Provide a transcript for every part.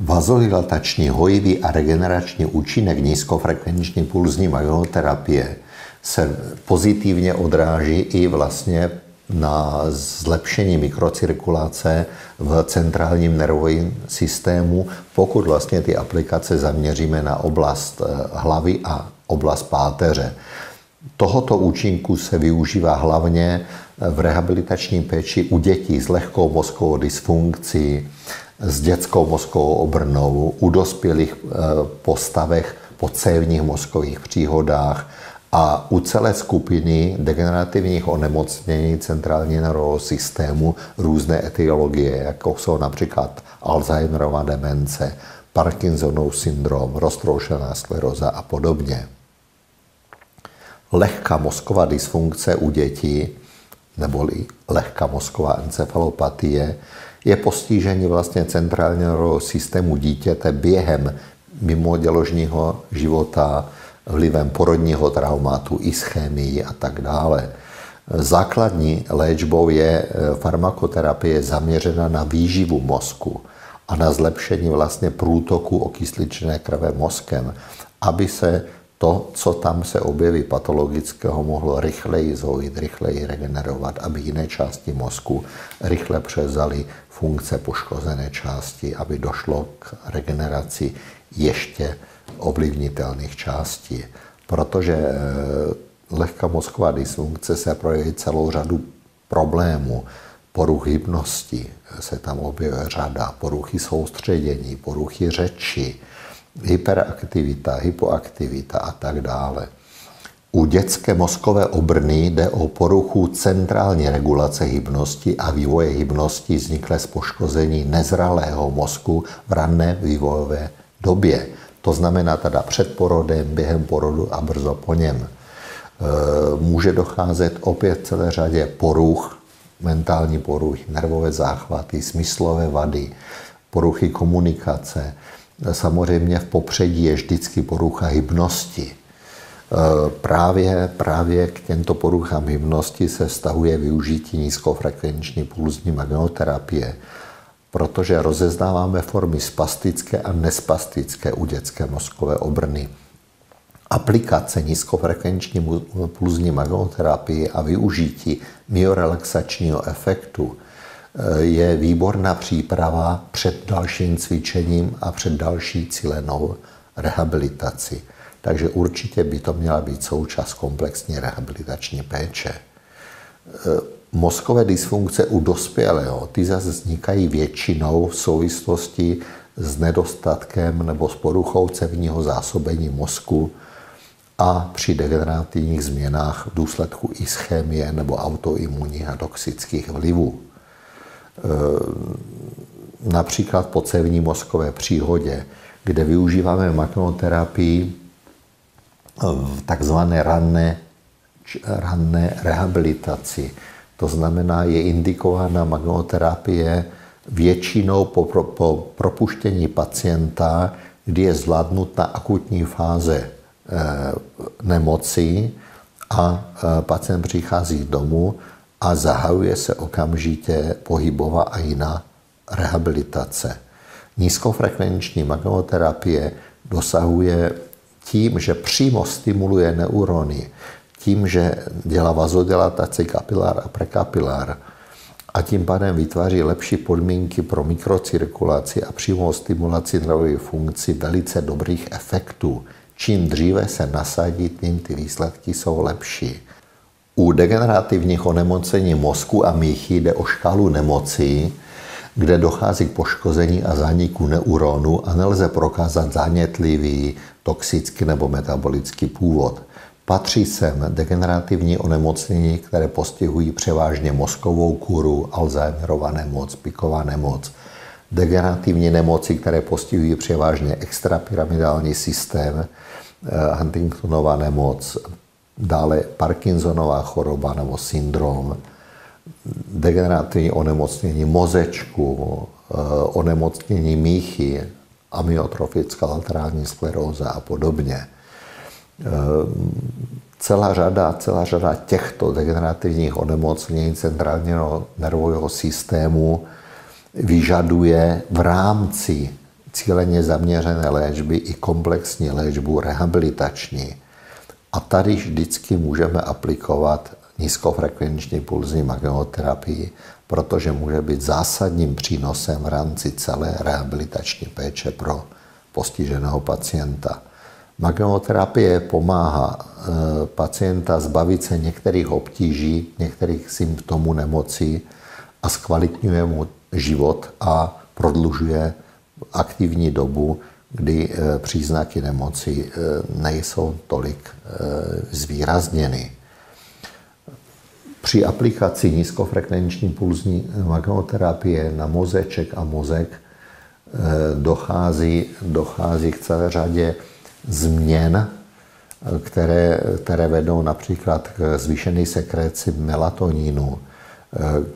Vazodilatační, hojivý a regenerační účinek nízkofrekvenční pulzní magnetoterapie se pozitivně odráží i vlastně na zlepšení mikrocirkulace v centrálním nervovém systému, pokud vlastně ty aplikace zaměříme na oblast hlavy a oblast páteře. Tohoto účinku se využívá hlavně v rehabilitační péči u dětí s lehkou mozkovou dysfunkcí, s dětskou mozkovou obrnou, u dospělých postavech po cévních mozkových příhodách a u celé skupiny degenerativních onemocnění centrálního nervového systému různé etiologie, jako jsou například Alzheimerova demence, Parkinsonův syndrom, roztroušená skleróza a podobně. Lehká mozková dysfunkce u dětí, neboli lehká mozková encefalopatie, je postižení vlastně centrálního nervového systému dítěte během mimoděložního života, vlivem porodního traumatu, ischemii a tak dále. Základní léčbou je farmakoterapie zaměřena na výživu mozku a na zlepšení vlastně průtoku okysličené krve mozkem, aby se to, co tam se objeví patologického, mohlo rychleji zhojit, rychleji regenerovat, aby jiné části mozku rychle převzaly funkce poškozené části, aby došlo k regeneraci ještě ovlivnitelných částí. Protože lehká mozková dysfunkce se projeví celou řadu problémů. Poruch hybnosti se tam objevuje řada, poruchy soustředění, poruchy řeči, hyperaktivita, hypoaktivita a tak dále. U dětské mozkové obrny jde o poruchu centrální regulace hybnosti a vývoje hybnosti vzniklé z poškození nezralého mozku v rané vývojové době. To znamená teda před porodem, během porodu a brzo po něm. Může docházet opět celé řadě poruch, mentální poruchy, nervové záchvaty, smyslové vady, poruchy komunikace. Samozřejmě v popředí je vždycky porucha hybnosti. Právě k těmto poruchám hybnosti se vztahuje využití nízkofrekvenční pulzní magnetoterapie, protože rozeznáváme formy spastické a nespastické u dětské mozkové obrny. Aplikace nízkofrekvenční pulzní magnetoterapie a využití myorelaxačního efektu je výborná příprava před dalším cvičením a před další cílenou rehabilitaci. Takže určitě by to měla být součást komplexní rehabilitační péče. Mozkové dysfunkce u dospělého, ty zase vznikají většinou v souvislosti s nedostatkem nebo s poruchou cévního zásobení mozku a při degenerativních změnách v důsledku ischemie nebo autoimunních a toxických vlivů. Například po cévní mozkové příhodě, kde využíváme magnetoterapii v takzvané rané rehabilitaci. To znamená, je indikována magnetoterapie většinou po propuštění pacienta, kdy je zvládnuta akutní fáze nemoci a pacient přichází domů a zahajuje se okamžitě pohybová a jiná rehabilitace. Nízkofrekvenční magnetoterapie dosahuje tím, že přímo stimuluje neurony, tím, že dělá vazodilataci kapilár a prekapilár a tím pádem vytváří lepší podmínky pro mikrocirkulaci a přímou stimulaci nervových funkcí velice dobrých efektů. Čím dříve se nasadí, tím ty výsledky jsou lepší. U degenerativních onemocnění mozku a míchy jde o škálu nemocí, kde dochází k poškození a zániku neuronu a nelze prokázat zánětlivý, toxický nebo metabolický původ. Patří sem degenerativní onemocnění, které postihují převážně mozkovou kůru, Alzheimerova nemoc, Picova nemoc, degenerativní nemoci, které postihují převážně extrapyramidální systém, Huntingtonova nemoc, dále Parkinsonova choroba nebo syndrom, degenerativní onemocnění mozečku, onemocnění míchy, amyotrofická laterální skleróza a podobně. Celá řada těchto degenerativních onemocnění centrálního nervového systému vyžaduje v rámci cíleně zaměřené léčby i komplexní léčbu rehabilitační. A tady vždycky můžeme aplikovat nízkofrekvenční pulzní magnetoterapii, protože může být zásadním přínosem v rámci celé rehabilitační péče pro postiženého pacienta. Magnetoterapie pomáhá pacienta zbavit se některých obtíží, některých symptomů nemocí a zkvalitňuje mu život a prodlužuje aktivní dobu, kdy příznaky nemoci nejsou tolik zvýrazněny. Při aplikaci nízkofrekvenční pulzní magnetoterapie na mozeček a mozek dochází k celé řadě změn, které vedou například k zvýšené sekreci melatonínu,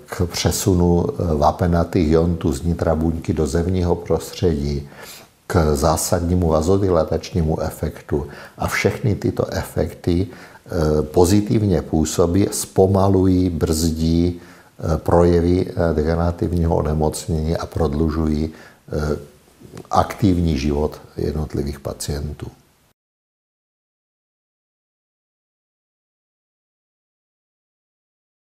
k přesunu vápenatých iontů z nitra buňky do zevního prostředí, k zásadnímu vazodilatačnímu efektu. A všechny tyto efekty pozitivně působí, zpomalují, brzdí projevy degenerativního onemocnění a prodlužují aktivní život jednotlivých pacientů.